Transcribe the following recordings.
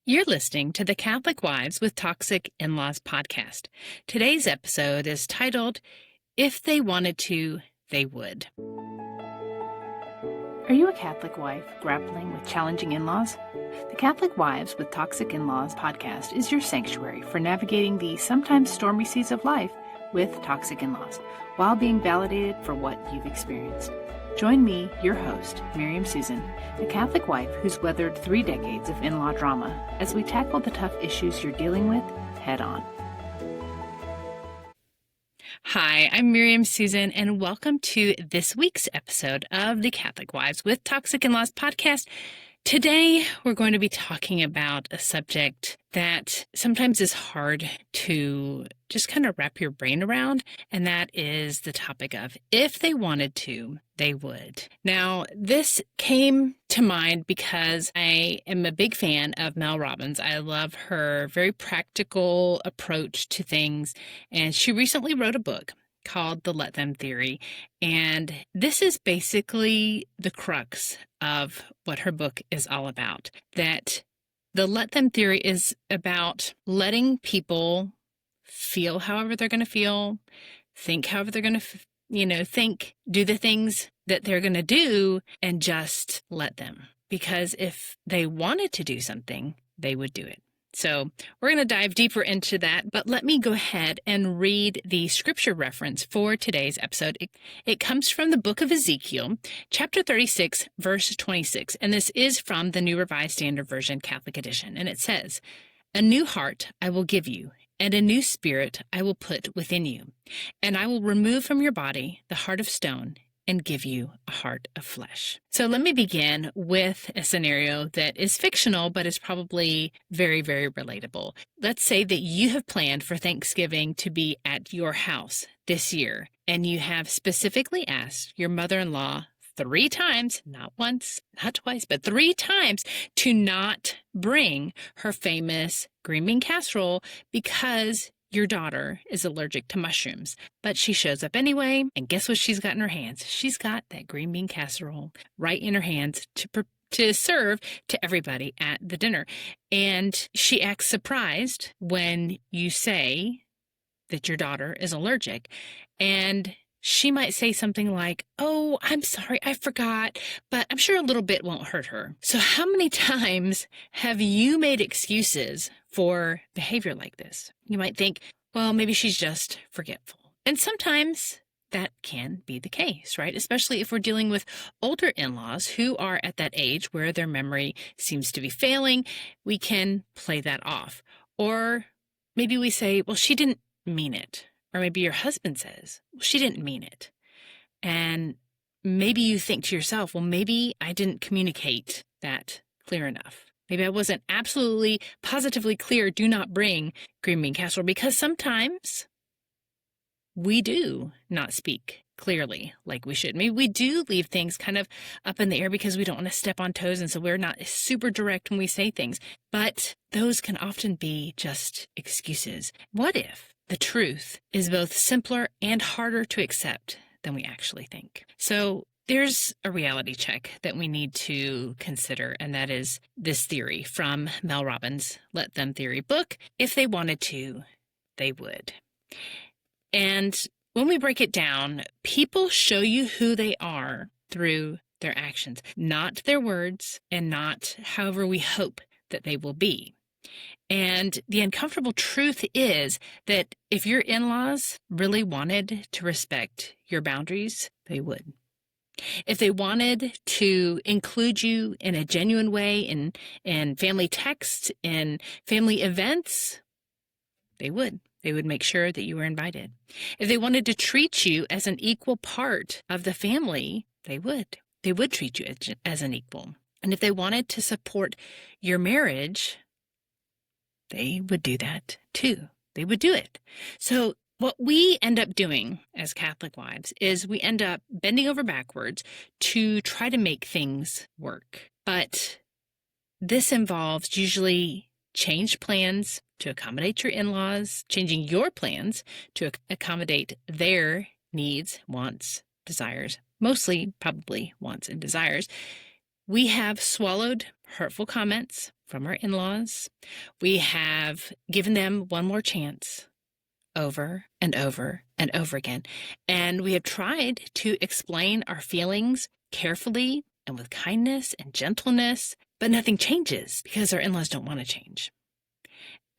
You're listening to the Catholic Wives with Toxic In-Laws podcast. Today's episode is titled, If They Wanted to, They Would. Are you a Catholic wife grappling with challenging in-laws? The Catholic Wives with Toxic In-Laws podcast is your sanctuary for navigating the sometimes stormy seas of life with toxic in-laws while being validated for what you've experienced. Join me, your host, Miriam Susan, a Catholic wife who's weathered 3 decades of in-law drama, as we tackle the tough issues you're dealing with head on. Hi, I'm Miriam Susan, and welcome to this week's episode of the Catholic Wives with Toxic In-Laws podcast. Today, we're going to be talking about a subject that sometimes is hard to just kind of wrap your brain around, and that is the topic of if they wanted to, they would. Now, this came to mind because I am a big fan of Mel Robbins. I love her very practical approach to things, and she recently wrote a book called The Let Them Theory, and this is basically the crux of what her book is all about. That the Let Them Theory is about letting people feel however they're going to feel, think however they're going to think, do the things that they're going to do, and just let them. Because if they wanted to do something, they would do it. So we're going to dive deeper into that, but let me go ahead and read the scripture reference for today's episode. It comes from the book of Ezekiel, chapter 36, verse 26, and this is from the New Revised Standard Version Catholic Edition, and it says, "A new heart I will give you, and a new spirit I will put within you, and I will remove from your body the heart of stone and give you a heart of flesh." So let me begin with a scenario that is fictional, but is probably very, very relatable. Let's say that you have planned for Thanksgiving to be at your house this year, and you have specifically asked your mother-in-law 3 times, not once, not twice, but 3 times, to not bring her famous green bean casserole because your daughter is allergic to mushrooms. But she shows up anyway, and guess what she's got in her hands? She's got that green bean casserole right in her hands to serve to everybody at the dinner. And she acts surprised when you say that your daughter is allergic. And she might say something like, "Oh, I'm sorry, I forgot, but I'm sure a little bit won't hurt her." So how many times have you made excuses for behavior like this? You might think, well, maybe she's just forgetful. And sometimes that can be the case, right? Especially if we're dealing with older in-laws who are at that age where their memory seems to be failing, we can play that off. Or maybe we say, well, she didn't mean it. Or maybe your husband says, well, she didn't mean it. And maybe you think to yourself, well, maybe I didn't communicate that clear enough. Maybe I wasn't absolutely, positively clear, do not bring green bean casserole, because sometimes we do not speak clearly like we should. Maybe we do leave things kind of up in the air because we don't want to step on toes, and so we're not super direct when we say things. But those can often be just excuses. What if the truth is both simpler and harder to accept than we actually think? So there's a reality check that we need to consider, and that is this theory from Mel Robbins' Let Them Theory book. If they wanted to, they would. And when we break it down, people show you who they are through their actions, not their words, and not however we hope that they will be. And the uncomfortable truth is that if your in-laws really wanted to respect your boundaries, they would. If they wanted to include you in a genuine way in family texts, in family events, they would. They would make sure that you were invited. If they wanted to treat you as an equal part of the family, they would. They would treat you as an equal. And if they wanted to support your marriage, they would do that too. They would do it. So what we end up doing as Catholic wives is we end up bending over backwards to try to make things work. But this involves usually changed plans to accommodate your in-laws, changing your plans to accommodate their needs, wants, desires, mostly probably wants and desires. We have swallowed hurtful comments from our in-laws. We have given them one more chance over and over and over again. And we have tried to explain our feelings carefully and with kindness and gentleness, but nothing changes because our in-laws don't want to change.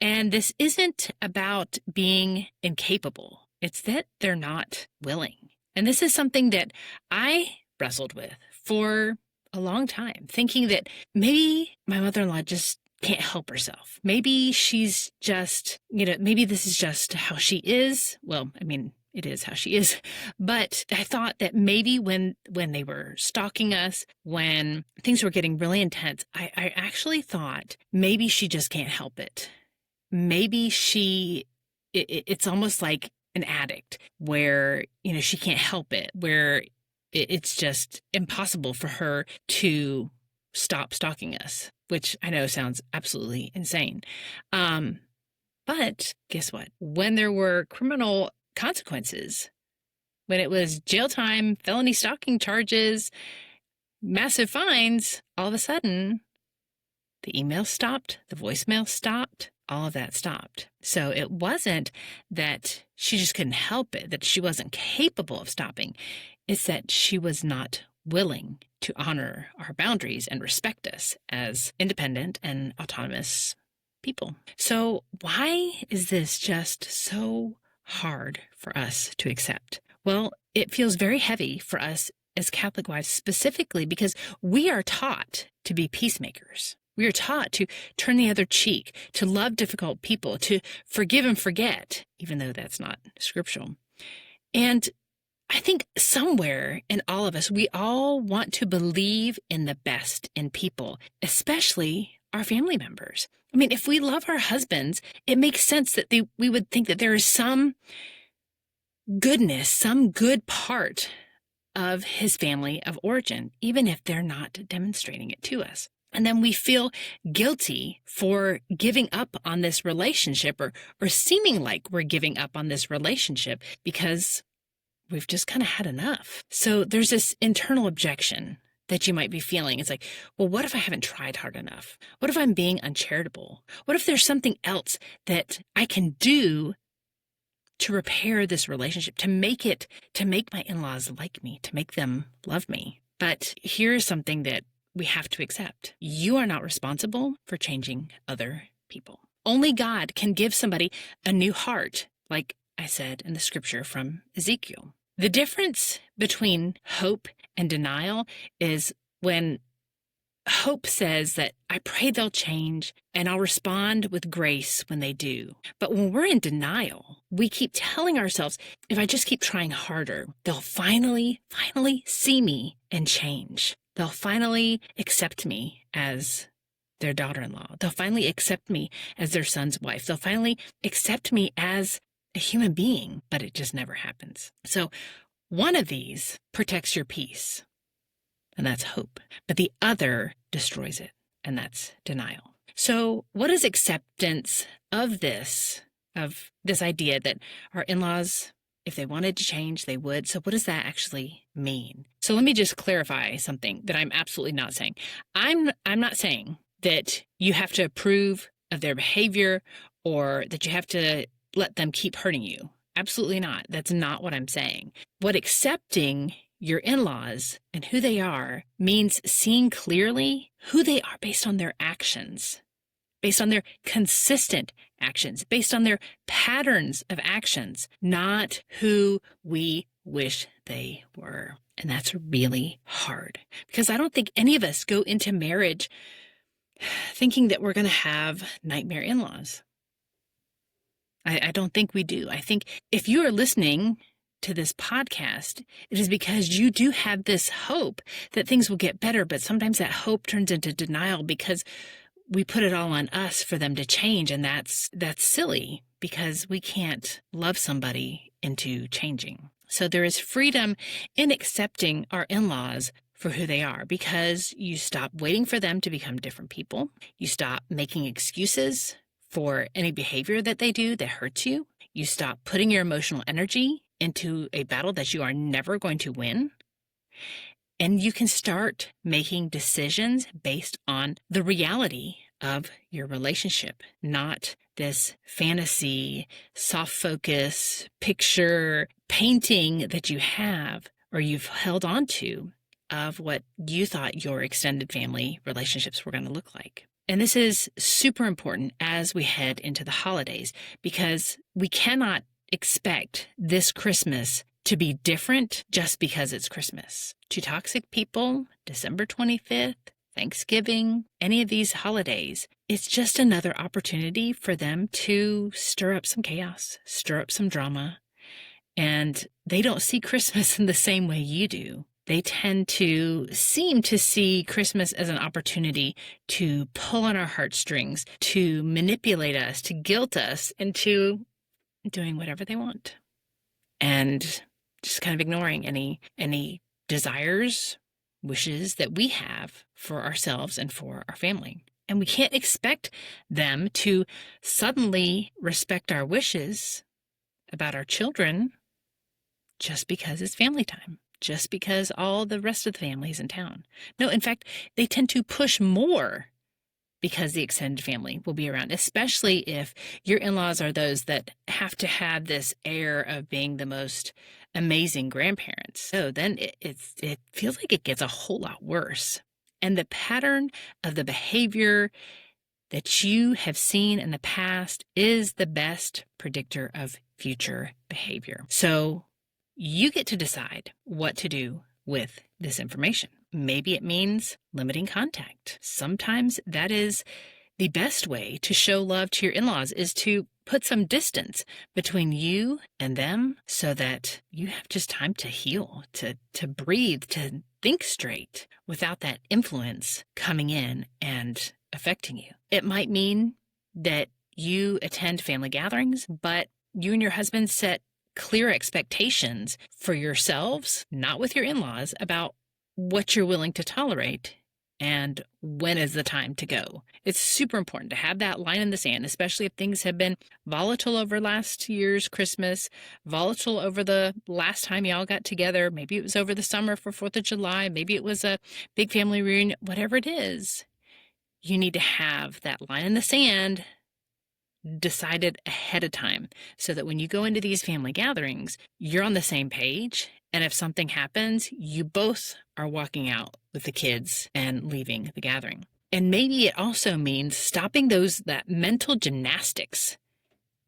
And this isn't about being incapable. It's that they're not willing. And this is something that I wrestled with for a long time, thinking that maybe my mother-in-law just can't help herself. Maybe she's just, maybe this is just how she is. Well, I mean, it is how she is. But I thought that maybe when they were stalking us, when things were getting really intense, I actually thought maybe she just can't help it. Maybe it's almost like an addict where, she can't help it, where it's just impossible for her to stop stalking us, which I know sounds absolutely insane. But guess what? When there were criminal consequences, when it was jail time, felony stalking charges, massive fines, all of a sudden, the email stopped, the voicemail stopped, all of that stopped. So it wasn't that she just couldn't help it, that she wasn't capable of stopping. It's that she was not willing to honor our boundaries and respect us as independent and autonomous people. So why is this just so hard for us to accept? Well, it feels very heavy for us as Catholic wives specifically because we are taught to be peacemakers. We are taught to turn the other cheek, to love difficult people, to forgive and forget, even though that's not scriptural. And I think somewhere in all of us, we all want to believe in the best in people, especially our family members. I mean, if we love our husbands, it makes sense that we would think that there is some goodness, some good part of his family of origin, even if they're not demonstrating it to us. And then we feel guilty for giving up on this relationship or seeming like we're giving up on this relationship because we've just kind of had enough. So there's this internal objection that you might be feeling. It's like, well, what if I haven't tried hard enough? What if I'm being uncharitable? What if there's something else that I can do to repair this relationship, to make my in-laws like me, to make them love me? But here's something that we have to accept. You are not responsible for changing other people. Only God can give somebody a new heart, like I said in the scripture from Ezekiel. The difference between hope and denial is when hope says that I pray they'll change and I'll respond with grace when they do. But when we're in denial, we keep telling ourselves, if I just keep trying harder, they'll finally see me and change. They'll finally accept me as their daughter-in-law. They'll finally accept me as their son's wife. They'll finally accept me as a human being, but it just never happens. So one of these protects your peace, and that's hope. But the other destroys it, and that's denial. So what is acceptance of this idea that our in-laws, if they wanted to change, they would? So what does that actually mean? So let me just clarify something that I'm absolutely not saying. I'm not saying that you have to approve of their behavior or that you have to let them keep hurting you. Absolutely not. That's not what I'm saying. What accepting your in-laws and who they are means seeing clearly who they are based on their actions, based on their consistent actions, based on their patterns of actions, not who we wish they were. And that's really hard because I don't think any of us go into marriage thinking that we're going to have nightmare in-laws. I don't think we do. I think if you are listening to this podcast, it is because you do have this hope that things will get better, but sometimes that hope turns into denial because we put it all on us for them to change, and that's silly because we can't love somebody into changing. So there is freedom in accepting our in-laws for who they are because you stop waiting for them to become different people. You stop making excuses for any behavior that they do that hurts you. You stop putting your emotional energy into a battle that you are never going to win. And you can start making decisions based on the reality of your relationship, not this fantasy, soft focus, picture, painting that you have or you've held on to of what you thought your extended family relationships were going to look like. And this is super important as we head into the holidays, because we cannot expect this Christmas to be different just because it's Christmas. To toxic people, December 25th, Thanksgiving, any of these holidays, it's just another opportunity for them to stir up some chaos, stir up some drama. And they don't see Christmas in the same way you do. They tend to seem to see Christmas as an opportunity to pull on our heartstrings, to manipulate us, to guilt us into doing whatever they want. And just kind of ignoring any desires, wishes that we have for ourselves and for our family. And we can't expect them to suddenly respect our wishes about our children just because it's family time, just because all the rest of the family is in town. No, in fact, they tend to push more because the extended family will be around, especially if your in-laws are those that have to have this air of being the most amazing grandparents. So then it feels like it gets a whole lot worse. And the pattern of the behavior that you have seen in the past is the best predictor of future behavior. So you get to decide what to do with this information. Maybe it means limiting contact. Sometimes that is the best way to show love to your in-laws, is to put some distance between you and them so that you have just time to heal, to breathe, to think straight without that influence coming in and affecting you. It might mean that you attend family gatherings, but you and your husband set clear expectations for yourselves, not with your in-laws, about what you're willing to tolerate and when is the time to go. It's super important to have that line in the sand, especially if things have been volatile over last year's Christmas, volatile over the last time y'all got together. Maybe it was over the summer for 4th of July. Maybe it was a big family reunion. Whatever it is, you need to have that line in the sand decided ahead of time so that when you go into these family gatherings, you're on the same page. And if something happens, you both are walking out with the kids and leaving the gathering. And maybe it also means stopping that mental gymnastics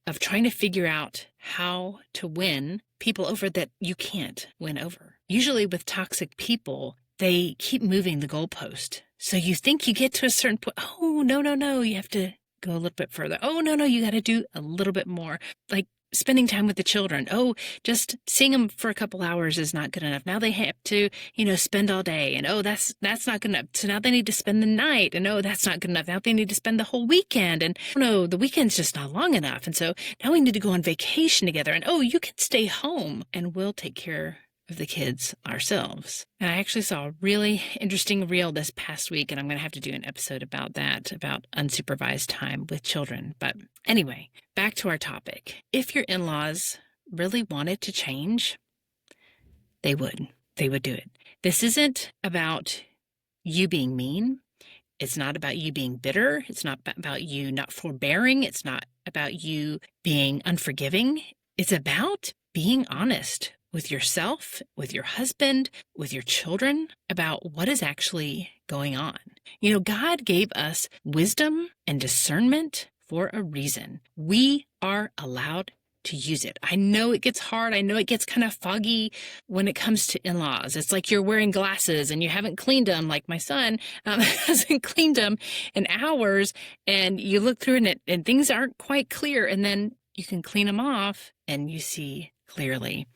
of trying to figure out how to win people over that you can't win over. Usually with toxic people, they keep moving the goalpost. So you think you get to a certain point. Oh, no, you have to go a little bit further. Oh, no, you got to do a little bit more. Like spending time with the children. Oh, just seeing them for a couple hours is not good enough. Now they have to, spend all day. And oh, that's not good enough. So now they need to spend the night. And oh, that's not good enough. Now they need to spend the whole weekend. And oh, no, the weekend's just not long enough. And so now we need to go on vacation together. And oh, you can stay home and we'll take care of the kids ourselves. And I actually saw a really interesting reel this past week, and I'm going to have to do an episode about that, about unsupervised time with children. But anyway, back to our topic. If your in-laws really wanted to change, they would. They would do it. This isn't about you being mean. It's not about you being bitter. It's not about you not forbearing. It's not about you being unforgiving. It's about being honest with yourself, with your husband, with your children about what is actually going on. God gave us wisdom and discernment for a reason. We are allowed to use it. I know it gets hard. I know it gets kind of foggy when it comes to in-laws. It's like you're wearing glasses and you haven't cleaned them, like my son hasn't cleaned them in hours, and you look through it and things aren't quite clear, and then you can clean them off and you see clearly.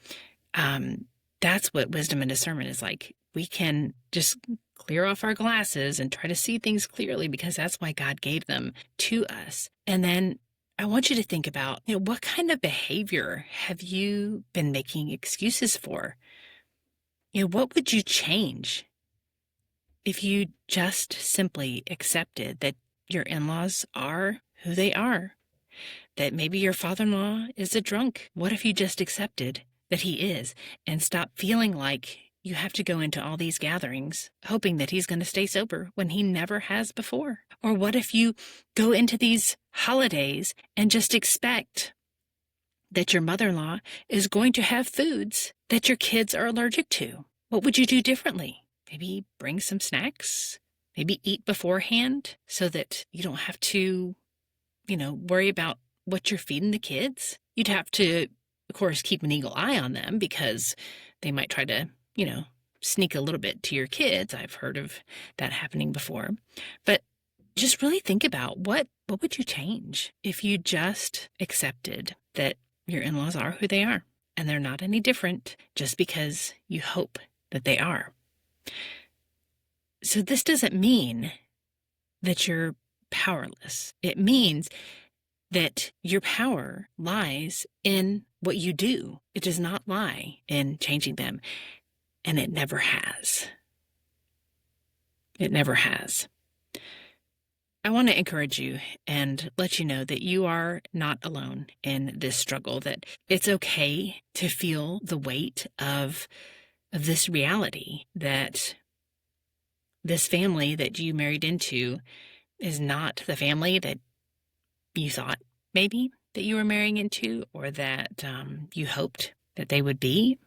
That's what wisdom and discernment is like. We can just clear off our glasses and try to see things clearly because that's why God gave them to us. And then I want you to think about, what kind of behavior have you been making excuses for? What would you change if you just simply accepted that your in-laws are who they are? That maybe your father-in-law is a drunk. What if you just accepted that he is and stop feeling like you have to go into all these gatherings hoping that he's going to stay sober when he never has before? Or what if you go into these holidays and just expect that your mother-in-law is going to have foods that your kids are allergic to? What would you do differently? Maybe bring some snacks, maybe eat beforehand so that you don't have to, worry about what you're feeding the kids. You'd have to, of course, keep an eagle eye on them because they might try to, sneak a little bit to your kids. I've heard of that happening before. But just really think about what would you change if you just accepted that your in-laws are who they are and they're not any different just because you hope that they are. So this doesn't mean that you're powerless. It means that your power lies in what you do. It does not lie in changing them. And it never has. It never has. I want to encourage you and let you know that you are not alone in this struggle, that it's okay to feel the weight of this reality, that this family that you married into is not the family that you thought maybe that you were marrying into, or that you hoped that they would be.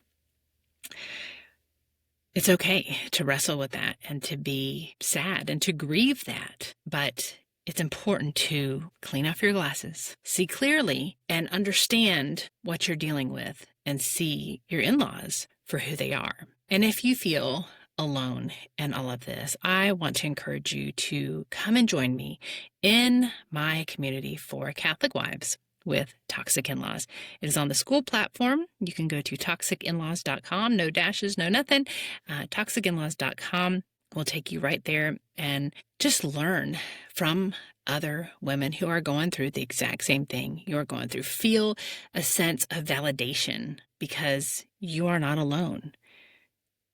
It's okay to wrestle with that and to be sad and to grieve that, but it's important to clean off your glasses, see clearly, and understand what you're dealing with, and see your in-laws for who they are. And if you feel alone in all of this, I want to encourage you to come and join me in my community for Catholic wives with toxic in-laws. It is on the school platform. You can go to toxicinlaws.com, no dashes, no nothing. Toxicinlaws.com will take you right there and just learn from other women who are going through the exact same thing you're going through. Feel a sense of validation because you are not alone.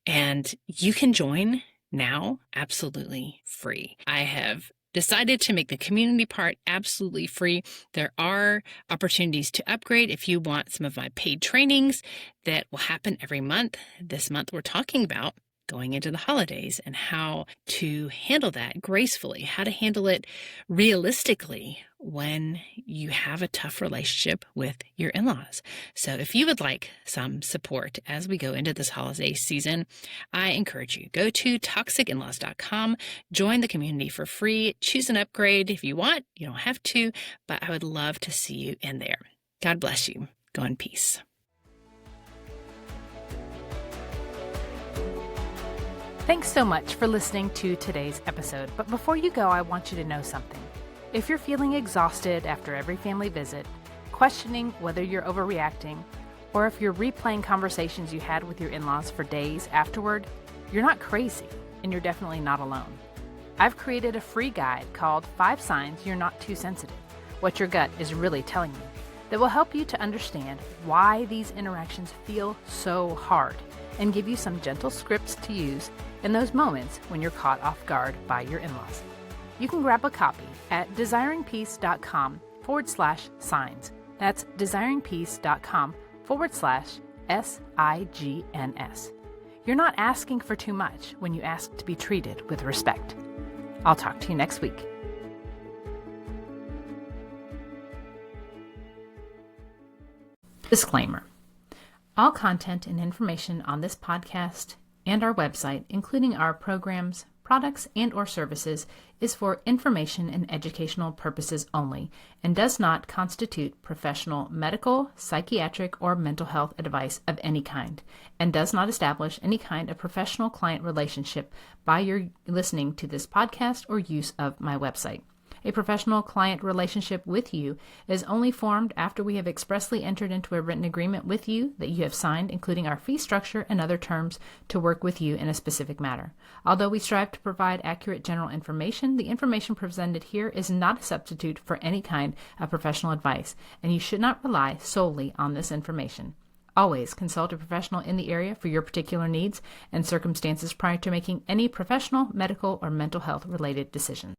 And you can join now absolutely free. I have decided to make the community part absolutely free. There are opportunities to upgrade if you want some of my paid trainings that will happen every month. This month we're talking about going into the holidays and how to handle that gracefully, how to handle it realistically when you have a tough relationship with your in-laws. So if you would like some support as we go into this holiday season, I encourage you, go to toxicinlaws.com, join the community for free, choose an upgrade if you want. You don't have to, but I would love to see you in there. God bless you. Go in peace. Thanks so much for listening to today's episode. But before you go, I want you to know something. If you're feeling exhausted after every family visit, questioning whether you're overreacting, or if you're replaying conversations you had with your in-laws for days afterward, you're not crazy, and you're definitely not alone. I've created a free guide called 5 Signs You're Not Too Sensitive, What Your Gut is Really Telling You, that will help you to understand why these interactions feel so hard and give you some gentle scripts to use in those moments when you're caught off guard by your in-laws. You can grab a copy at desiringpeace.com/signs. That's desiringpeace.com/SIGNS. You're not asking for too much when you ask to be treated with respect. I'll talk to you next week. Disclaimer. All content and information on this podcast and our website, including our programs, products, and/or services, is for information and educational purposes only and does not constitute professional medical, psychiatric, or mental health advice of any kind, and does not establish any kind of professional client relationship by your listening to this podcast or use of my website. A professional client relationship with you is only formed after we have expressly entered into a written agreement with you that you have signed, including our fee structure and other terms to work with you in a specific matter. Although we strive to provide accurate general information, the information presented here is not a substitute for any kind of professional advice, and you should not rely solely on this information. Always consult a professional in the area for your particular needs and circumstances prior to making any professional, medical, or mental health related decisions.